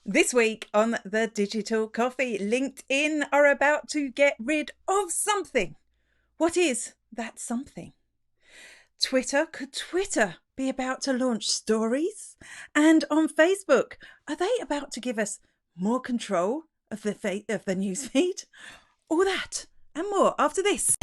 This week on the Digital Coffee, LinkedIn are about to get rid of something. What is that something? Could Twitter be about to launch stories? And on Facebook, are they about to give us more control of the newsfeed? All that and more after this.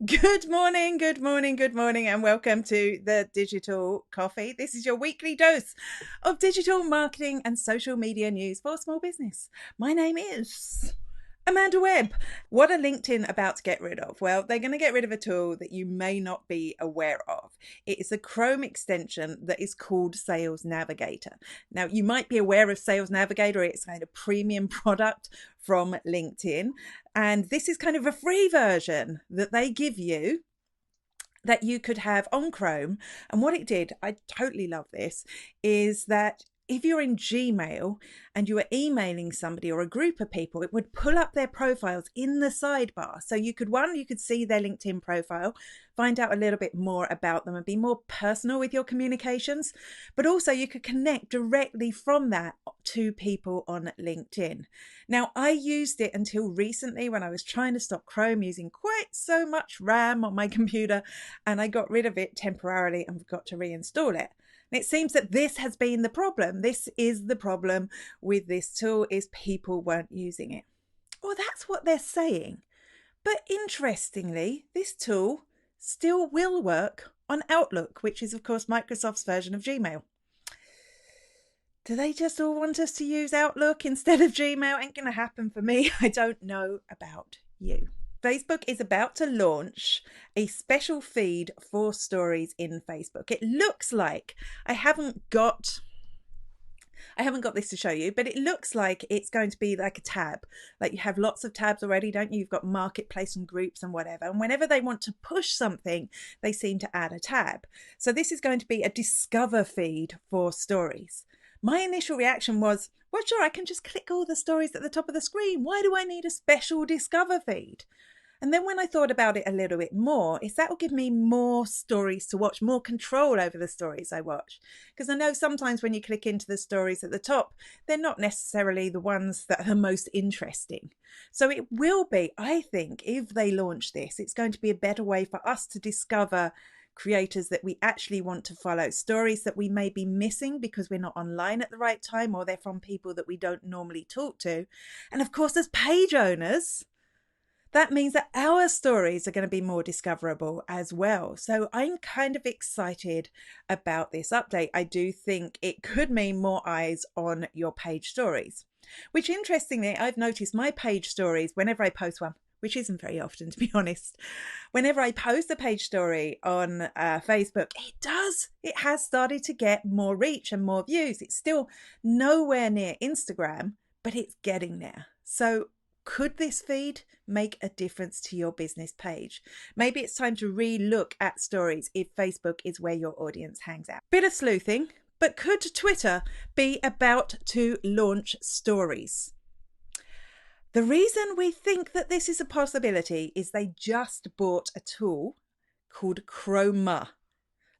Good morning, and welcome to the Digital Coffee. This is your weekly dose of digital marketing and social media news for small business. My name is Amanda Webb. What are LinkedIn about to get rid of? Well, they're going to get rid of a tool that you may not be aware of. It is a Chrome extension that is called Sales Navigator. Now, you might be aware of Sales Navigator. It's kind of a premium product from LinkedIn. And this is kind of a free version that they give you that you could have on Chrome. And what it did, I totally love this, is that if you're in Gmail and you are emailing somebody or a group of people, it would pull up their profiles in the sidebar. So you could see their LinkedIn profile, find out a little bit more about them and be more personal with your communications. But also you could connect directly from that to people on LinkedIn. Now, I used it until recently when I was trying to stop Chrome using quite so much RAM on my computer, and I got rid of it temporarily and forgot to reinstall it. It seems that this has been the problem. This is the problem with this tool, is people weren't using it. Well, that's what they're saying. But interestingly, this tool still will work on Outlook, which is, of course, Microsoft's version of Gmail. Do they just all want us to use Outlook instead of Gmail? Ain't going to happen for me. I don't know about you. Facebook is about to launch a special feed for stories in Facebook. It looks like, I haven't got this to show you, but it looks like it's going to be like a tab. Like you have lots of tabs already, don't you? You've got marketplace and groups and whatever. And whenever they want to push something, they seem to add a tab. So this is going to be a discover feed for stories. My initial reaction was, well, sure, I can just click all the stories at the top of the screen. Why do I need a special discover feed? And then when I thought about it a little bit more, that will give me more stories to watch, more control over the stories I watch. Because I know sometimes when you click into the stories at the top, they're not necessarily the ones that are the most interesting. So it will be, I think, if they launch this, it's going to be a better way for us to discover creators that we actually want to follow, stories that we may be missing because we're not online at the right time, or they're from people that we don't normally talk to. And of course, as page owners, that means that our stories are going to be more discoverable as well. So I'm kind of excited about this update. I do think it could mean more eyes on your page stories, which interestingly, I've noticed my page stories, whenever I post one, which isn't very often, to be honest, whenever I post a page story on Facebook, it has started to get more reach and more views. It's still nowhere near Instagram, but it's getting there. So could this feed make a difference to your business page? Maybe it's time to re-look at stories if Facebook is where your audience hangs out. Bit of sleuthing, but could Twitter be about to launch stories? The reason we think that this is a possibility is they just bought a tool called Chroma,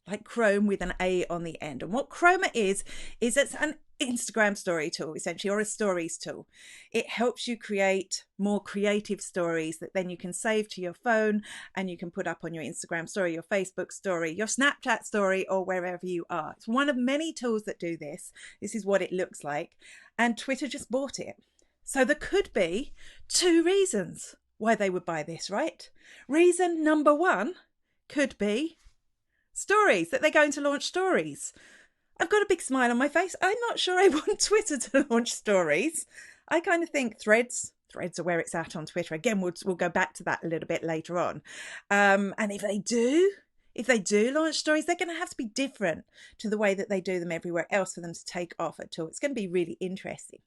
like Chrome with an A on the end. And what Chroma is it's an Instagram story tool, essentially, or a stories tool. It helps you create more creative stories that then you can save to your phone and you can put up on your Instagram story, your Facebook story, your Snapchat story, or wherever you are. It's one of many tools that do this. This is what it looks like. And Twitter just bought it. So there could be two reasons why they would buy this, right? Reason number one could be stories, that they're going to launch stories. I've got a big smile on my face. I'm not sure I want Twitter to launch stories. I kind of think threads are where it's at on Twitter. Again, we'll go back to that a little bit later on. And if they do launch stories, they're going to have to be different to the way that they do them everywhere else for them to take off at all. It's going to be really interesting.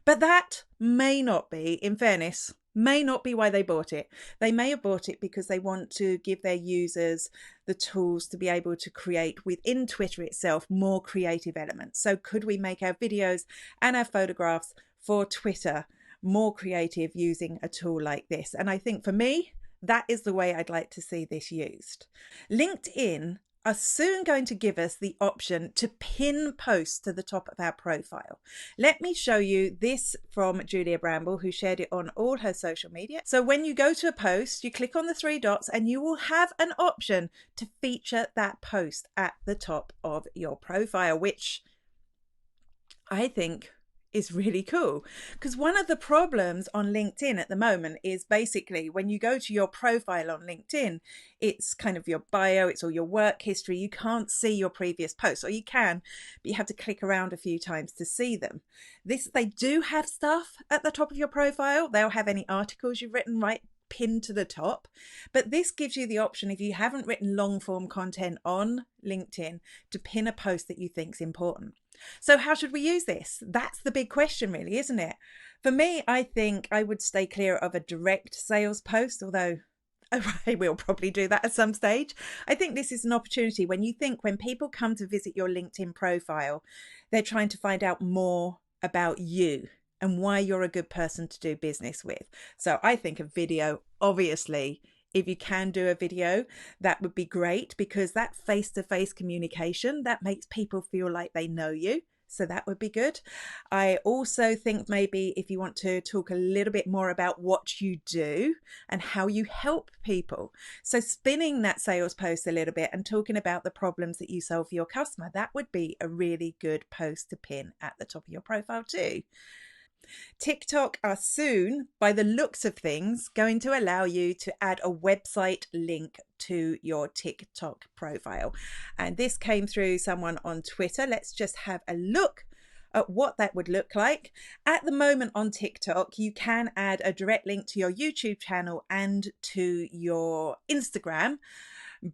But that may not be, in fairness, may not be why they bought it. They may have bought it because they want to give their users the tools to be able to create within Twitter itself more creative elements. So could we make our videos and our photographs for Twitter more creative using a tool like this? And I think for me, that is the way I'd like to see this used. LinkedIn are soon going to give us the option to pin posts to the top of our profile. Let me show you this from Julia Bramble, who shared it on all her social media. So when you go to a post, you click on the three dots and you will have an option to feature that post at the top of your profile, which I think is really cool, because one of the problems on LinkedIn at the moment is basically when you go to your profile on LinkedIn, it's kind of your bio, it's all your work history. You can't see your previous posts, or you can, but you have to click around a few times to see them. They do have stuff at the top of your profile. They'll have any articles you've written right pinned to the top, but this gives you the option, if you haven't written long form content on LinkedIn, to pin a post that you think is important. So how should we use this? That's the big question, really, isn't it? For me, I think I would stay clear of a direct sales post, although I will probably do that at some stage. I think this is an opportunity when people come to visit your LinkedIn profile, they're trying to find out more about you and why you're a good person to do business with. So I think a video, obviously, if you can do a video, that would be great, because that face-to-face communication, that makes people feel like they know you. So that would be good. I also think maybe if you want to talk a little bit more about what you do and how you help people. So spinning that sales post a little bit and talking about the problems that you solve for your customer, that would be a really good post to pin at the top of your profile too. TikTok are soon, by the looks of things, going to allow you to add a website link to your TikTok profile. And this came through someone on Twitter. Let's just have a look at what that would look like. At the moment on TikTok, you can add a direct link to your YouTube channel and to your Instagram,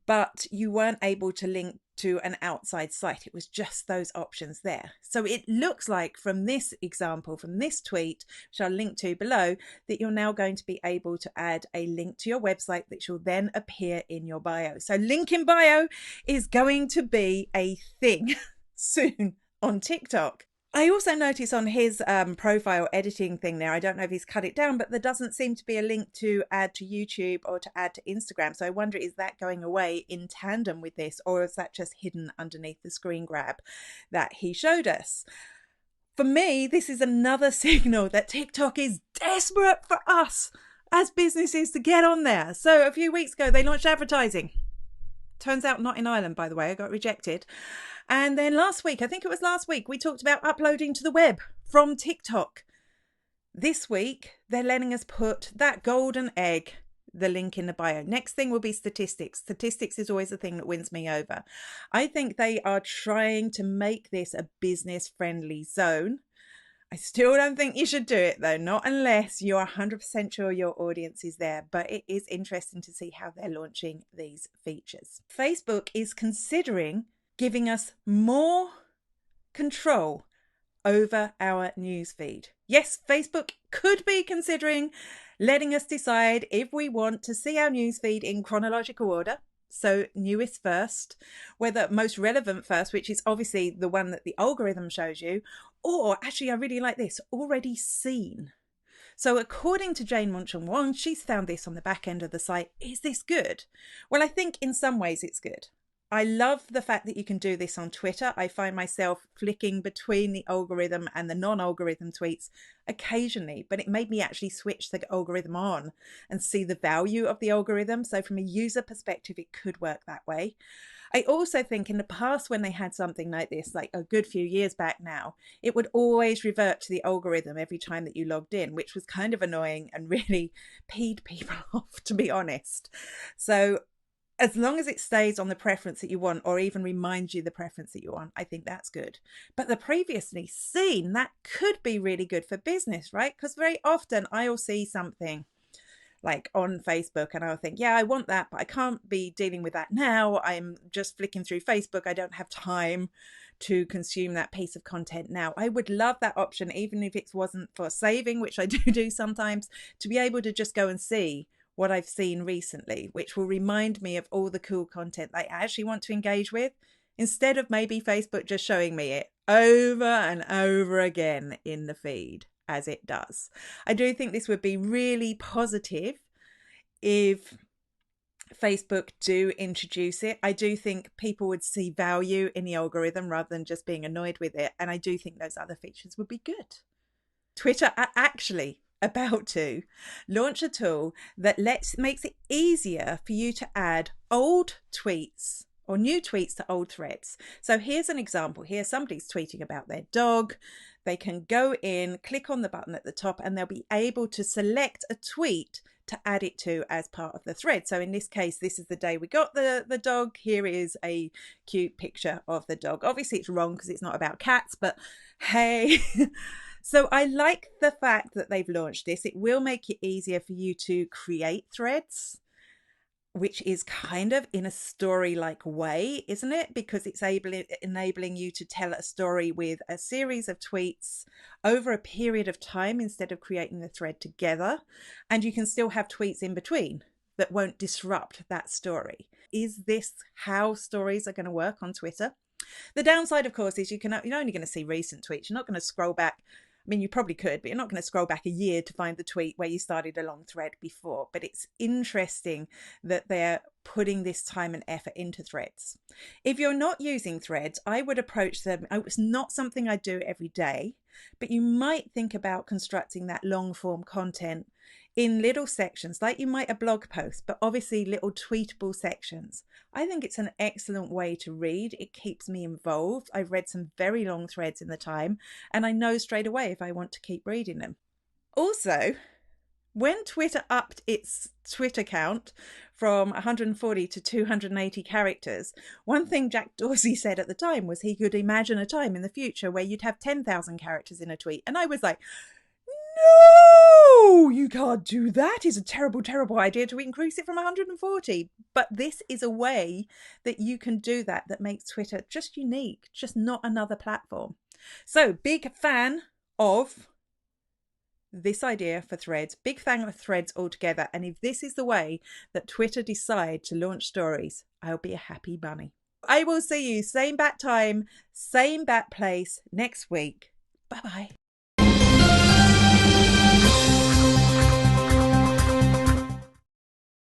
but you weren't able to link to an outside site. It was just those options there. So it looks like from this example, from this tweet, which I'll link to below, that you're now going to be able to add a link to your website that will then appear in your bio. So link in bio is going to be a thing soon on TikTok. I also notice on his profile editing thing there, I don't know if he's cut it down, but there doesn't seem to be a link to add to YouTube or to add to Instagram. So I wonder, is that going away in tandem with this, or is that just hidden underneath the screen grab that he showed us? For me, this is another signal that TikTok is desperate for us as businesses to get on there. So a few weeks ago, they launched advertising. Turns out not in Ireland, by the way. I got rejected. And then last week, I think it was last week, we talked about uploading to the web from TikTok. This week, they're letting us put that golden egg, the link in the bio. Next thing will be statistics. Statistics is always the thing that wins me over. I think they are trying to make this a business-friendly zone. I still don't think you should do it, though, not unless you're 100% sure your audience is there. But it is interesting to see how they're launching these features. Facebook is considering giving us more control over our newsfeed. Yes, Facebook could be considering letting us decide if we want to see our newsfeed in chronological order. So newest first, whether most relevant first, which is obviously the one that the algorithm shows you, or actually, I really like this, already seen. So according to Jane Munchen-Wong, she's found this on the back end of the site. Is this good? Well, I think in some ways it's good. I love the fact that you can do this on Twitter. I find myself flicking between the algorithm and the non-algorithm tweets occasionally, but it made me actually switch the algorithm on and see the value of the algorithm. So from a user perspective, it could work that way. I also think in the past, when they had something like this, like a good few years back now, it would always revert to the algorithm every time that you logged in, which was kind of annoying and really peed people off, to be honest. So as long as it stays on the preference that you want, or even reminds you the preference that you want, I think that's good. But the previously seen, that could be really good for business, right? Because very often I'll see something like on Facebook and I'll think, yeah, I want that, but I can't be dealing with that now. I'm just flicking through Facebook. I don't have time to consume that piece of content now. I would love that option, even if it wasn't for saving, which I do sometimes, to be able to just go and see what I've seen recently, which will remind me of all the cool content I actually want to engage with, instead of maybe Facebook just showing me it over and over again in the feed as it does. I do think this would be really positive if Facebook do introduce it, I do think people would see value in the algorithm rather than just being annoyed with it. And I do think those other features would be good. Twitter are actually about to launch a tool that makes it easier for you to add old tweets or new tweets to old threads. So here's an example. Here somebody's tweeting about their dog. They can go in, click on the button at the top, and they'll be able to select a tweet to add it to as part of the thread. So in this case, this is the day we got the dog. Here is a cute picture of the dog. Obviously it's wrong because it's not about cats, but hey. So I like the fact that they've launched this. It will make it easier for you to create threads, which is kind of in a story-like way, isn't it? Because it's enabling you to tell a story with a series of tweets over a period of time instead of creating the thread together. And you can still have tweets in between that won't disrupt that story. Is this how stories are going to work on Twitter? The downside, of course, is you're only going to see recent tweets. You're not going to scroll back. I mean, you probably could, but you're not going to scroll back a year to find the tweet where you started a long thread before. But it's interesting that they're putting this time and effort into threads. If you're not using threads, I would approach them. It's not something I do every day, but you might think about constructing that long form content in little sections, like you might a blog post, but obviously little tweetable sections. I think it's an excellent way to read. It keeps me involved. I've read some very long threads in the time, and I know straight away if I want to keep reading them. Also, when Twitter upped its Twitter count from 140 to 280 characters, one thing Jack Dorsey said at the time was he could imagine a time in the future where you'd have 10,000 characters in a tweet. And I was like, no, you can't do that. It's a terrible, terrible idea to increase it from 140. But this is a way that you can do that makes Twitter just unique, just not another platform. So big fan of this idea for threads, big fan of threads altogether. And if this is the way that Twitter decide to launch stories, I'll be a happy bunny. I will see you same bat time, same bat place next week. Bye-bye.